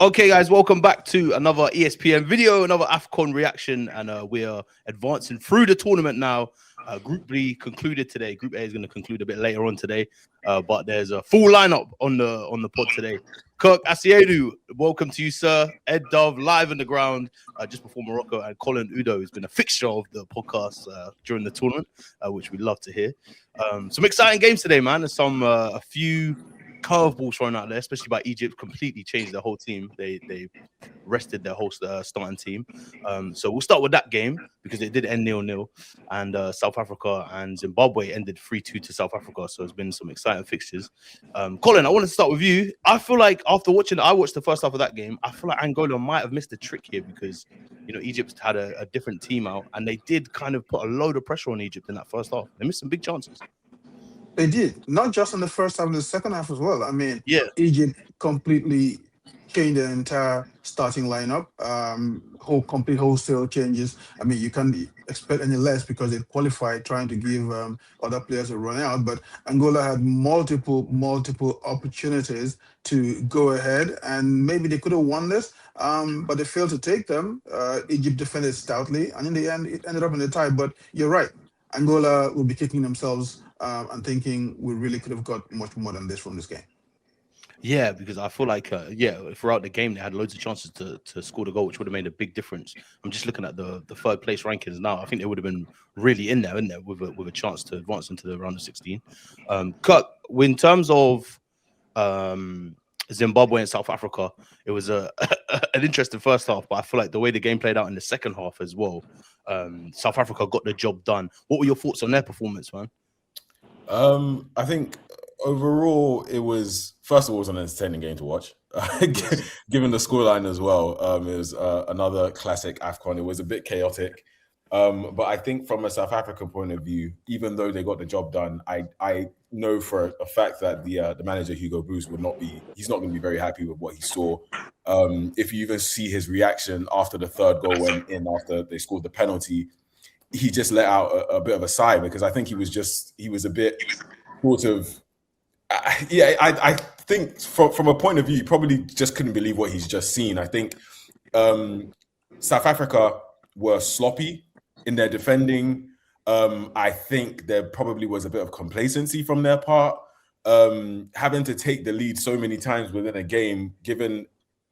Okay, guys, welcome back to another ESPN video, another AFCON reaction, and we are advancing through the tournament now. Group B concluded today. Group A is going to conclude a bit later on today, but there's a full lineup on the pod today. Kirk Asiedu, welcome to you, sir. Ed Dove, live on the ground just before Morocco, and Colin Udoh has been a fixture of the podcast during the tournament, which we love to hear. Some exciting games today, man. There's a few curveballs thrown out there, especially by Egypt. Completely changed their whole team. They rested their whole starting team. So we'll start with that game because it did end 0-0, and South Africa and Zimbabwe ended 3-2 to South Africa. So it's been some exciting fixtures. Colin, I want to start with you. I feel like after I watched the first half of that game, I feel like Angola might have missed a trick here because Egypt had a different team out, and they did kind of put a load of pressure on Egypt in that first half. They missed some big chances. They did, not just in the first half, in the second half as well. I mean, Yeah. Egypt completely changed the entire starting lineup, complete wholesale changes. I mean, you can't expect any less because they qualified trying to give other players a run out. But Angola had multiple opportunities to go ahead, and maybe they could have won this, but they failed to take them. Egypt defended stoutly, and in the end, it ended up in a tie. But you're right, Angola will be kicking themselves and thinking we really could have got much more than this from this game. Yeah, because I feel like throughout the game they had loads of chances to score the goal, which would have made a big difference. I'm just looking at the third place rankings now. I think they would have been really in there with a chance to advance into the round of 16. Cut in terms of Zimbabwe and South Africa, it was an interesting first half, but I feel like the way the game played out in the second half as well, South Africa got the job done. What were your thoughts on their performance, man? I think overall it was, first of all, it was an entertaining game to watch. Given the scoreline as well, it was another classic AFCON. It was a bit chaotic, but I think from a South African point of view, even though they got the job done, I know for a fact that the manager Udoh he's not going to be very happy with what he saw. If you even see his reaction after the third goal went in, after they scored the penalty, he just let out a bit of a sigh because I think he was a bit sort of, I think from a point of view, he probably just couldn't believe what he's just seen. I think South Africa were sloppy in their defending. I think there probably was a bit of complacency from their part, having to take the lead so many times within a game, given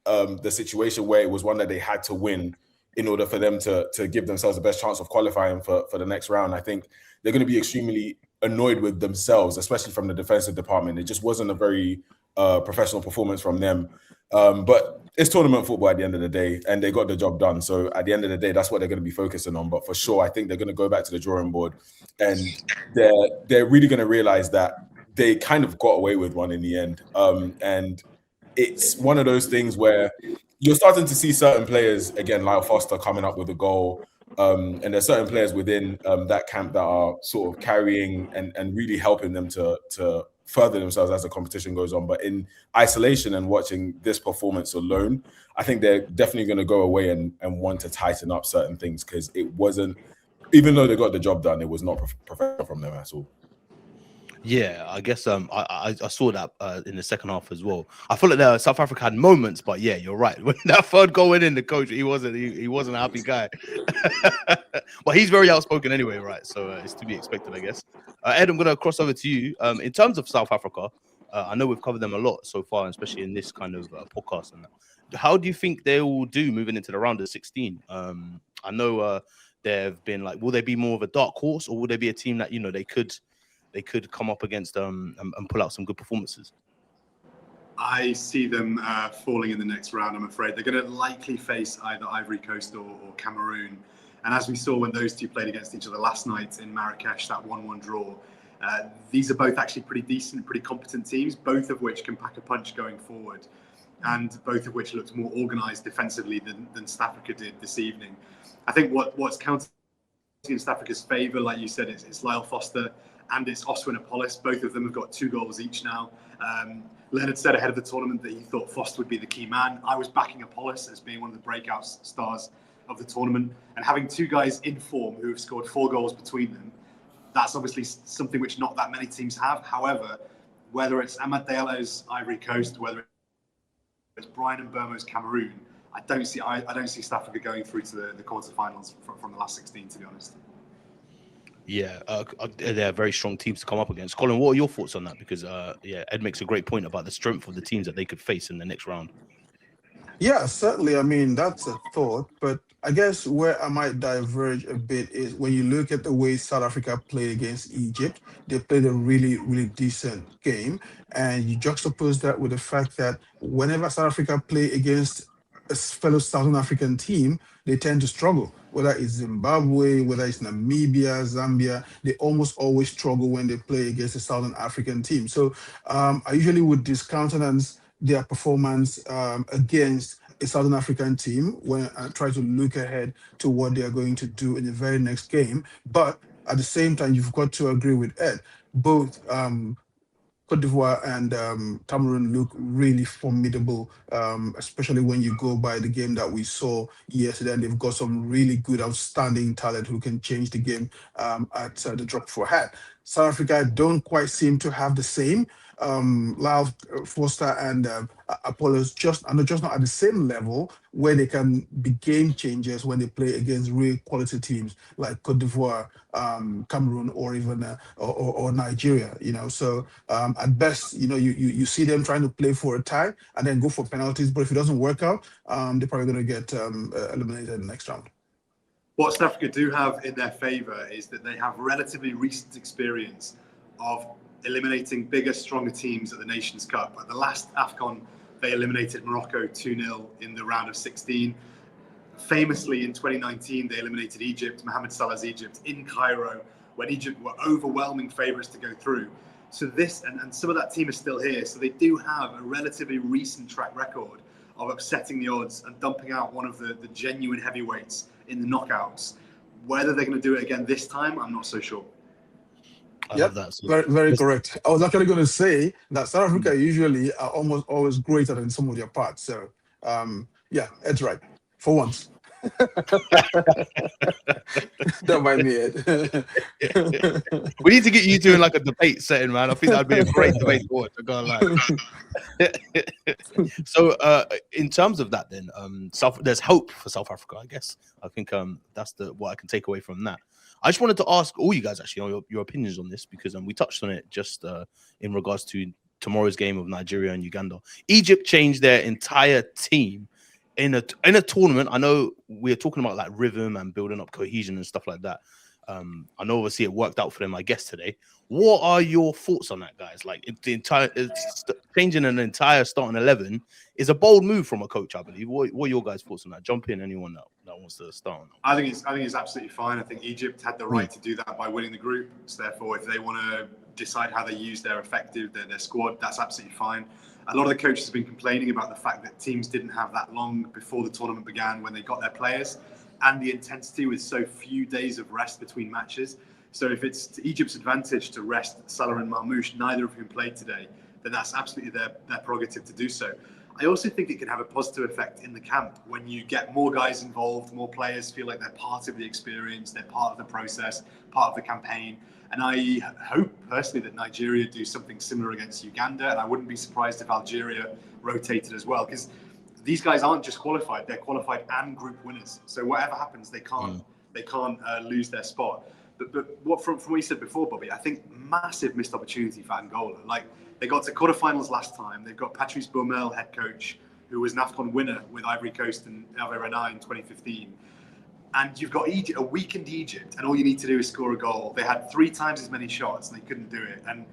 the situation where it was one that they had to win in order for them to give themselves the best chance of qualifying for the next round. I think they're going to be extremely annoyed with themselves, especially from the defensive department. It just wasn't a very professional performance from them. But it's tournament football at the end of the day, and they got the job done. So at the end of the day, that's what they're going to be focusing on. But for sure, I think they're going to go back to the drawing board, and they're really going to realize that they kind of got away with one in the end. And it's one of those things where you're starting to see certain players, again, Lyle Foster coming up with a goal. And there's certain players within that camp that are sort of carrying and really helping them to further themselves as the competition goes on. But in isolation and watching this performance alone, I think they're definitely going to go away and want to tighten up certain things because it wasn't, even though they got the job done, it was not professional from them at all. Yeah, I guess I saw that in the second half as well. I feel like South Africa had moments, but yeah, you're right. When that third goal went in, the coach he wasn't a happy guy. But he's very outspoken anyway, right? So it's to be expected, I guess. Ed, I'm gonna cross over to you. In terms of South Africa, I know we've covered them a lot so far, especially in this kind of podcast. And how do you think they will do moving into the round of 16? I know they've been like, will they be more of a dark horse, or will they be a team that they could come up against and pull out some good performances? I see them falling in the next round, I'm afraid. They're going to likely face either Ivory Coast or Cameroon. And as we saw when those two played against each other last night in Marrakesh, that 1-1 draw, these are both actually pretty decent, pretty competent teams, both of which can pack a punch going forward, and both of which looked more organised defensively than South Africa did this evening. I think what's counting in South Africa's favour, like you said, it's Lyle Foster and it's Oswin Apollos. Both of them have got 2 goals each now. Leonard said ahead of the tournament that he thought Foster would be the key man. I was backing Apollos as being one of the breakout stars of the tournament. And having 2 guys in form who have scored 4 goals between them, that's obviously something which not that many teams have. However, whether it's Amad Diallo's Ivory Coast, whether Brian and Burma's Cameroon, I don't see South Africa going through to the quarterfinals from the last 16, to be honest. Yeah, they're very strong teams to come up against. Colin, what are your thoughts on that? Because Ed makes a great point about the strength of the teams that they could face in the next round. Yeah, certainly. I mean, that's a thought, but I guess where I might diverge a bit is when you look at the way South Africa played against Egypt, they played a really, really decent game. And you juxtapose that with the fact that whenever South Africa play against a fellow Southern African team, they tend to struggle. Whether it's Zimbabwe, whether it's Namibia, Zambia, they almost always struggle when they play against a Southern African team. So I usually would discountenance their performance against a Southern African team when I try to look ahead to what they are going to do in the very next game. But at the same time, you've got to agree with Ed. Both Cote d'Ivoire and Cameroon look really formidable, especially when you go by the game that we saw yesterday. And they've got some really good, outstanding talent who can change the game at the drop of a hat. South Africa don't quite seem to have the same. Lyle Foster and Apollo's are just not at the same level where they can be game changers when they play against real quality teams like Cote d'Ivoire, Cameroon, or even or Nigeria. So at best, you see them trying to play for a tie and then go for penalties. But if it doesn't work out, they're probably going to get eliminated in the next round. What South Africa do have in their favour is that they have relatively recent experience of eliminating bigger, stronger teams at the Nations Cup. At the last AFCON, they eliminated Morocco 2-0 in the round of 16. Famously, in 2019, they eliminated Egypt, Mohamed Salah's Egypt, in Cairo, when Egypt were overwhelming favourites to go through. So this, and some of that team is still here, so they do have a relatively recent track record of upsetting the odds and dumping out one of the genuine heavyweights in the knockouts. Whether they're going to do it again this time, I'm not so sure. Yeah, very, very correct. I was actually going to say that South Africa usually are almost always greater than some of their parts. So, yeah, Ed's right. For once. Don't mind me, Ed. We need to get you doing like a debate setting, man. I think that'd be a great debate to watch. I can't lie. So, in terms of that, then, there's hope for South Africa, I guess. I think that's what I can take away from that. I just wanted to ask all you guys actually on your opinions on this, because we touched on it just in regards to tomorrow's game of Nigeria and Uganda. Egypt changed their entire team in a tournament. I know we're talking about like rhythm and building up cohesion and stuff like that. I know obviously it worked out for them, I guess, today. What are your thoughts on that, guys? Like changing an entire starting 11 is a bold move from a coach, I believe. What are your guys' thoughts on that? Jump in, anyone that wants to start on that. I think it's absolutely fine. I think Egypt had the right to do that by winning the group. So therefore, if they want to decide how they use their squad, that's absolutely fine. A lot of the coaches have been complaining about the fact that teams didn't have that long before the tournament began when they got their players, and the intensity with so few days of rest between matches. So if it's to Egypt's advantage to rest Salah and Marmoush, neither of whom played today, then that's absolutely their prerogative to do so. I also think it can have a positive effect in the camp when you get more guys involved, more players feel like they're part of the experience, they're part of the process, part of the campaign. And I hope personally that Nigeria do something similar against Uganda, and I wouldn't be surprised if Algeria rotated as well, because these guys aren't just qualified; they're qualified and group winners. So whatever happens, they can't lose their spot. But what from what you said before, Bobby, I think massive missed opportunity for Angola. Like, they got to quarterfinals last time. They've got Patrice Baumel, head coach, who was an AFCON winner with Ivory Coast and Hervé Renard in 2015. And you've got Egypt, a weakened Egypt, and all you need to do is score a goal. They had 3 times as many shots, and they couldn't do it. And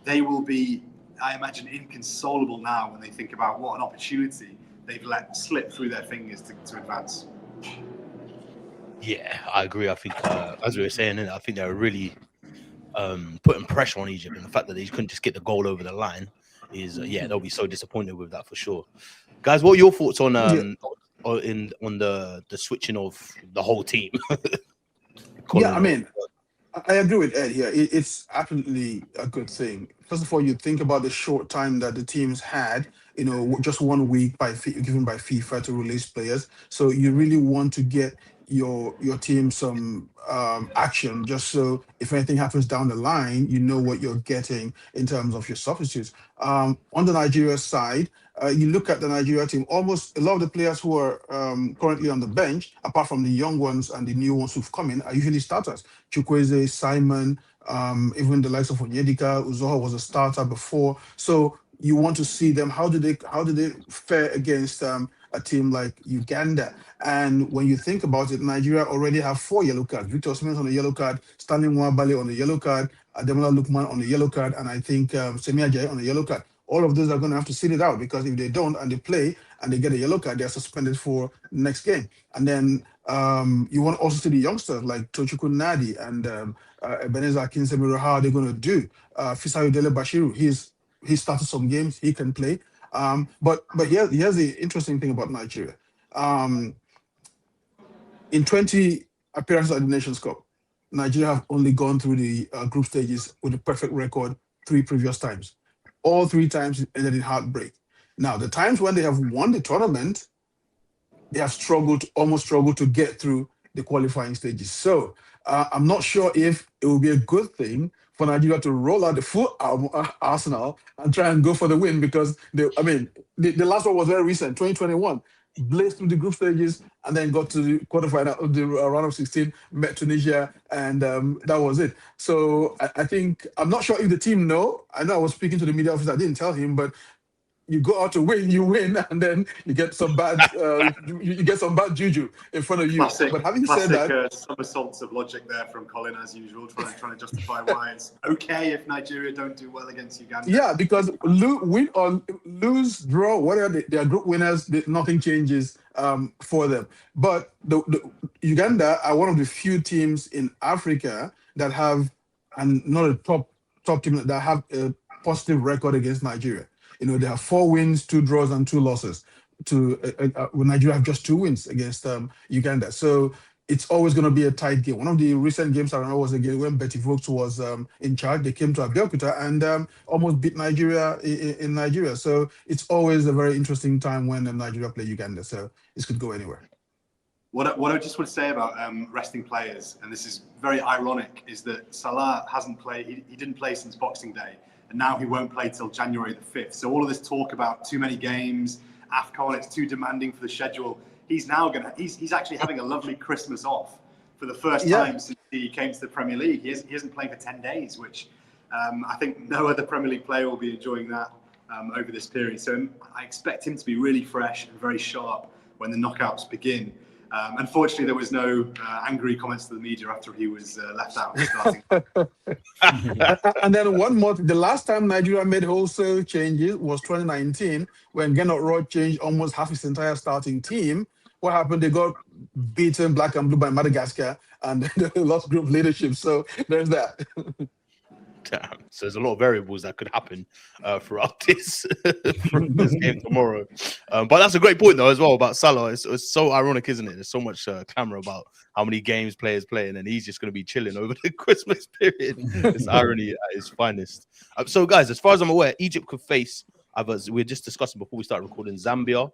they will be, I imagine, inconsolable now when they think about what an opportunity they've let slip through their fingers to advance. Yeah, I agree. I think, as we were saying, I think they're really putting pressure on Egypt, and the fact that they couldn't just get the goal over the line is, they'll be so disappointed with that for sure. Guys, what are your thoughts on the switching of the whole team? Yeah, I mean, I agree with Ed here. It's absolutely a good thing. First of all, you think about the short time that the teams had, just 1 week given by FIFA to release players. So you really want to get your team some action, just so if anything happens down the line, you know what you're getting in terms of your substitutes. On the Nigeria side, you look at the Nigeria team, almost a lot of the players who are currently on the bench, apart from the young ones and the new ones who've come in, are usually starters. Chukwueze, Simon, even the likes of Onyedika, Udoh was a starter before. So you want to see them. How do they fare against a team like Uganda? And when you think about it, Nigeria already have 4 yellow cards. Victor Osimhen on a yellow card, Stanley Nwabali on a yellow card, Ademola Lookman on a yellow card, and I think Semi Ajayi on a yellow card. All of those are going to have to sit it out, because if they don't and they play and they get a yellow card, they're suspended for next game. And then you want to also see the youngsters like Tochukwu Nadi and Ebenezer Akinsemi. How are they going to do? Fisayo Dele Bashiru, he started some games, he can play. But here's the interesting thing about Nigeria. In 20 appearances at the Nations Cup, Nigeria have only gone through the group stages with a perfect record 3 previous times. All 3 times it ended in heartbreak. Now, the times when they have won the tournament, they have almost struggled to get through the qualifying stages. So I'm not sure if it will be a good thing for Nigeria to roll out the full arsenal and try and go for the win, because the last one was very recent, 2021. Blazed through the group stages and then got to the quarterfinal of the round of 16, met Tunisia, and that was it. So I think, I'm not sure if the team know. I know I was speaking to the media officer, I didn't tell him, but you go out to win, you win, and then you get some bad you get some bad juju in front of you. But having said that, somersaults of logic there from Colin, as usual, trying to justify why it's okay if Nigeria don't do well against Uganda. Yeah, because win or lose, draw, whatever, they are group winners. Nothing changes for them. But the Uganda are one of the few teams in Africa that have, and not a top team, that have a positive record against Nigeria. They have 4 wins, 2 draws, and 2 losses. Nigeria have just 2 wins against Uganda. So it's always going to be a tight game. One of the recent games I remember was a game when Betty Vogts was in charge. They came to Abeokuta and almost beat Nigeria in Nigeria. So it's always a very interesting time when Nigeria play Uganda. So this could go anywhere. What I just want to say about resting players, and this is very ironic, is that Salah hasn't played. He didn't play since Boxing Day. And now he won't play till January the 5th. So all of this talk about too many games, AFCON, it's too demanding for the schedule. He's actually having a lovely Christmas off for the first time since he came to the Premier League. He hasn't played for 10 days, which I think no other Premier League player will be enjoying that over this period. So I expect him to be really fresh and very sharp when the knockouts begin. Unfortunately, there was no angry comments to the media after he was left out. And then one more, the last time Nigeria made wholesale changes was 2019, when Gernot Roy changed almost half his entire starting team. What happened? They got beaten black and blue by Madagascar, and they lost group leadership. So there's that. Damn. So there's a lot of variables that could happen throughout this game tomorrow. But that's a great point, though, as well, about Salah. It's so ironic, isn't it? There's so much clamor about how many games players play, and then he's just going to be chilling over the Christmas period. It's irony at its finest. So, guys, as far as I'm aware, Egypt could face, we were just discussing before we started recording, Zambia,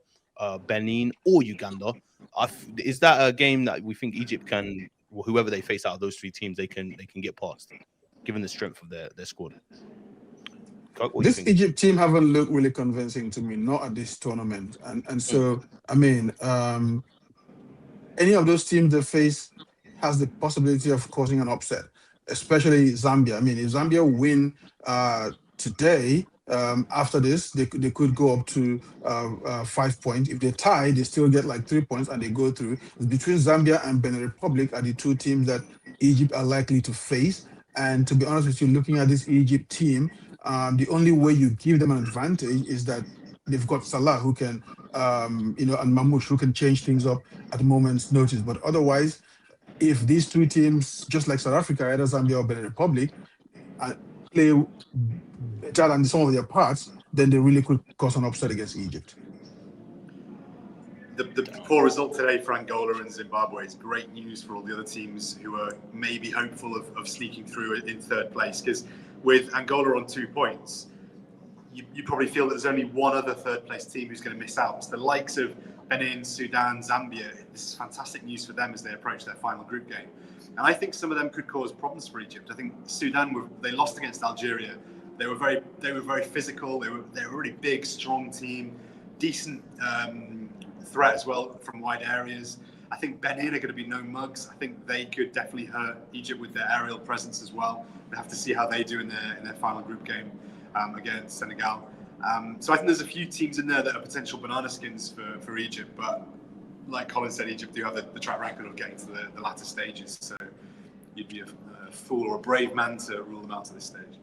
Benin, or Uganda. Is that a game that we think Egypt can, whoever they face out of those 3 teams, they can get past, given the strength of their squad? This Egypt team haven't looked really convincing to me, not at this tournament. And so, I mean, any of those teams they face has the possibility of causing an upset, especially Zambia. I mean, if Zambia win today, after this, they could go up to 5 points. If they tie, they still get like 3 points and they go through. Between Zambia and Benin Republic are the 2 teams that Egypt are likely to face. And to be honest with you, looking at this Egypt team, the only way you give them an advantage is that they've got Salah, who can, and Marmoush, who can change things up at a moment's notice. But otherwise, if these 2 teams, just like South Africa, either Zambia or Benin Republic, play better than some of their parts, then they really could cause an upset against Egypt. The poor result today for Angola and Zimbabwe is great news for all the other teams who are maybe hopeful of sneaking through in 3rd place. Because with Angola on 2 points, you probably feel that there's only one other 3rd place team who's going to miss out. It's the likes of Benin, Sudan, Zambia. This is fantastic news for them as they approach their final group game. And I think some of them could cause problems for Egypt. I think Sudan, they lost against Algeria. They were very physical. They were a really big, strong team, decent threat as well from wide areas. I think Benin are going to be no mugs. I think they could definitely hurt Egypt with their aerial presence as well. We have to see how they do in their final group game against Senegal. So I think there's a few teams in there that are potential banana skins for Egypt. But like Colin said, Egypt do have the track record of getting to the latter stages. So you'd be a fool or a brave man to rule them out to this stage.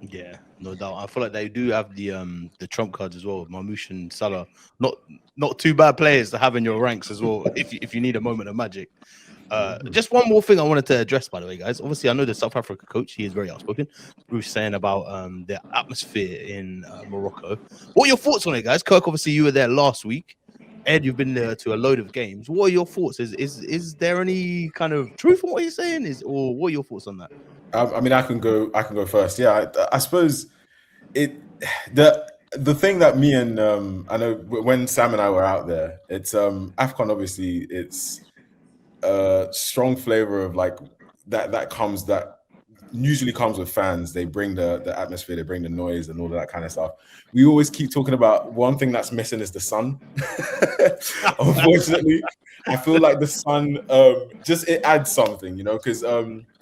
Yeah, no doubt. I feel like they do have the trump cards as well. Marmoush and Salah, not too bad players to have in your ranks as well. If you need a moment of magic. Just one more thing I wanted to address, by the way, guys. Obviously, I know the South Africa coach. He is very outspoken. Bruce saying about the atmosphere in Morocco. What are your thoughts on it, guys? Kirk, obviously, you were there last week. Ed, you've been there to a load of games. What are your thoughts? Is there any kind of truth in what he's saying? Or what are your thoughts on that? I mean, I can go first. Yeah, I suppose the thing that me and I know when Sam and I were out there, it's AFCON. Obviously, it's a strong flavor of like that usually comes with fans. They bring the atmosphere, they bring the noise and all of that kind of stuff. We always keep talking about one thing that's missing is the sun. Unfortunately, I feel like the sun it adds something, because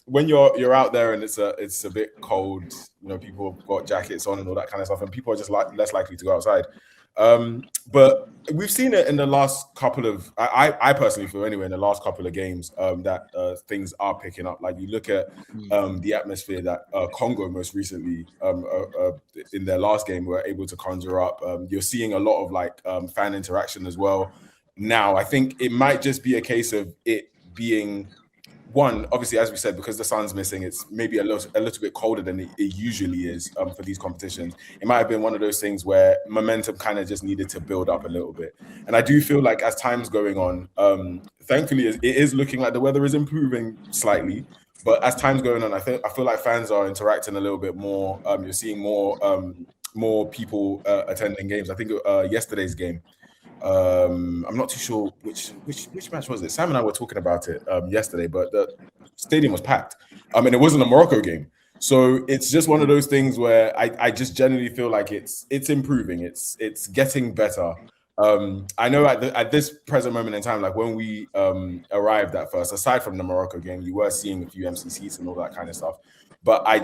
when you're out there and it's a bit cold, people have got jackets on and all that kind of stuff, and people are just less likely to go outside. But we've seen it in the last couple of, I personally feel anyway, in the last couple of games that things are picking up. Like you look at the atmosphere that Congo most recently in their last game were able to conjure up. You're seeing a lot of like fan interaction as well. Now, I think it might just be a case of it being one, obviously, as we said, because the sun's missing, it's maybe a little bit colder than it usually is for these competitions. It might have been one of those things where momentum kind of just needed to build up a little bit. And I do feel like as time's going on, thankfully, it is looking like the weather is improving slightly. But as time's going on, I feel like fans are interacting a little bit more. You're seeing more people attending games. I think yesterday's game, I'm not too sure which match was it. Sam and I were talking about it yesterday, but the stadium was packed. And it wasn't a Morocco game. So it's just one of those things where I just generally feel like it's improving. It's getting better. I know at this present moment in time, like when we arrived at first, aside from the Morocco game, you were seeing a few empty seats and all that kind of stuff. But I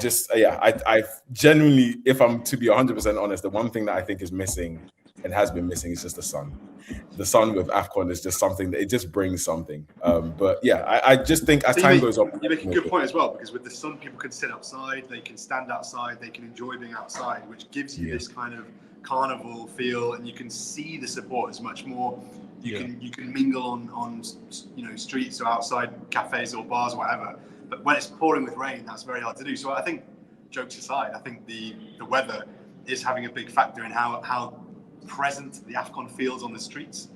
genuinely, if I'm to be 100% honest, the one thing that I think is missing and has been missing is just the sun. The sun with AFCON is just something that it just brings something. But yeah, I just think as time goes on, you make a good point as well, because with the sun, people can sit outside, they can stand outside, they can enjoy being outside, which gives you this kind of carnival feel, and you can see the supporters much more. You can mingle on streets or outside cafes or bars or whatever. But when it's pouring with rain, that's very hard to do. So I think, jokes aside, I think the weather is having a big factor in how present the AFCON feels on the streets.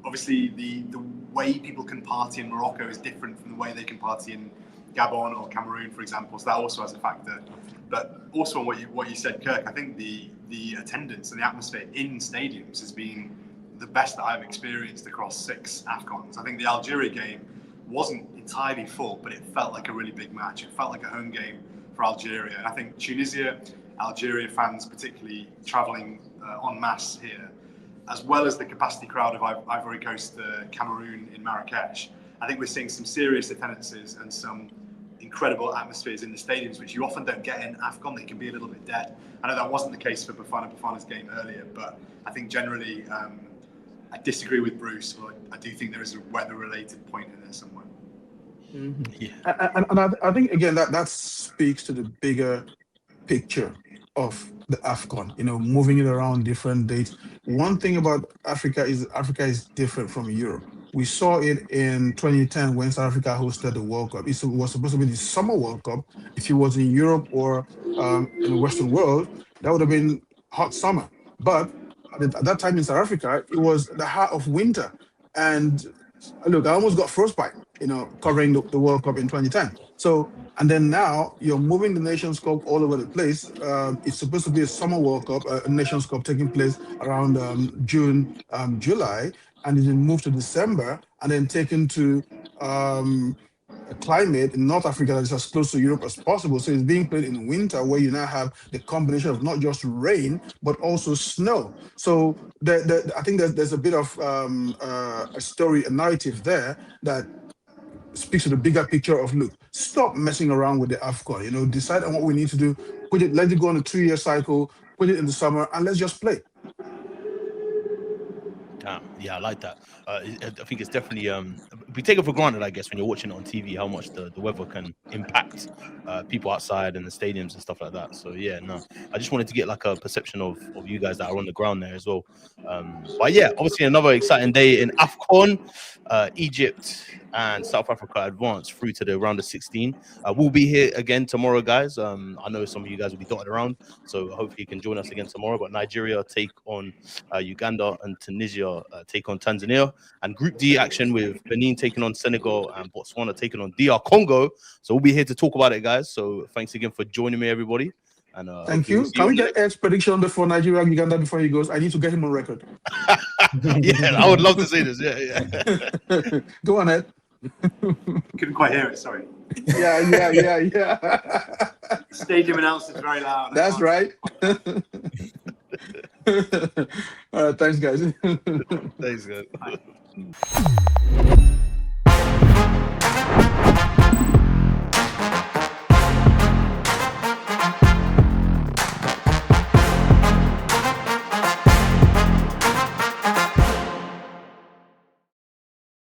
Obviously, the way people can party in Morocco is different from the way they can party in Gabon or Cameroon, for example. So that also has a factor. But also on what you said, Kirk, I think the attendance and the atmosphere in stadiums has been the best that I've experienced across 6 AFCONs. I think the Algeria game wasn't entirely full, but it felt like a really big match. It felt like a home game for Algeria. And I think Tunisia, Algeria fans particularly travelling en masse here, as well as the capacity crowd of Ivory Coast, Cameroon in Marrakesh. I think we're seeing some serious attendances and some incredible atmospheres in the stadiums, which you often don't get in AFCON. They can be a little bit dead. I know that wasn't the case for Bafana's game earlier, but I think generally I disagree with Bruce. I do think there is a weather-related point in there somewhere. Mm-hmm. Yeah. And I think, again, that speaks to the bigger picture of the AFCON, moving it around different dates. One thing about Africa is different from Europe. We saw it in 2010 when South Africa hosted the World Cup. It was supposed to be the Summer World Cup. If it was in Europe or in the Western world, that would have been hot summer. But at that time in South Africa, it was the heart of winter. And look, I almost got frostbite covering the World Cup in 2010. So, and then now you're moving the Nations Cup all over the place. It's supposed to be a summer World Cup, a Nations Cup taking place around June, July, and it's been moved to December and then taken to a climate in North Africa that is as close to Europe as possible. So it's being played in winter, where you now have the combination of not just rain but also snow. So I think there's a bit of a story, a narrative there that speaks to the bigger picture of, look, stop messing around with the AFCON. Decide on what we need to do. Let it go on a 2-year cycle. Put it in the summer, and let's just play. Yeah, I like that. I think it's definitely we take it for granted, I guess, when you're watching it on TV, how much the weather can impact people outside and the stadiums and stuff like that. So yeah, no, I just wanted to get like a perception of you guys that are on the ground there as well. But yeah, obviously another exciting day in AFCON. Egypt and South Africa advanced through to the round of 16. We'll be here again tomorrow, guys. I know some of you guys will be dotted around, so hopefully you can join us again tomorrow. But Nigeria take on Uganda, and Tunisia take on Tanzania. And Group D action with Benin taking on Senegal and Botswana taking on DR Congo. So we'll be here to talk about it, guys. So thanks again for joining me, everybody. And thank you. Can we get Ed's prediction before Nigeria and Uganda before he goes? I need to get him on record. Yeah, I would love to see this. Yeah. Go on, Ed. Couldn't quite hear it, sorry. Yeah. Stadium announcers very loud. That's right. All right, thanks, guys. Thanks, guys.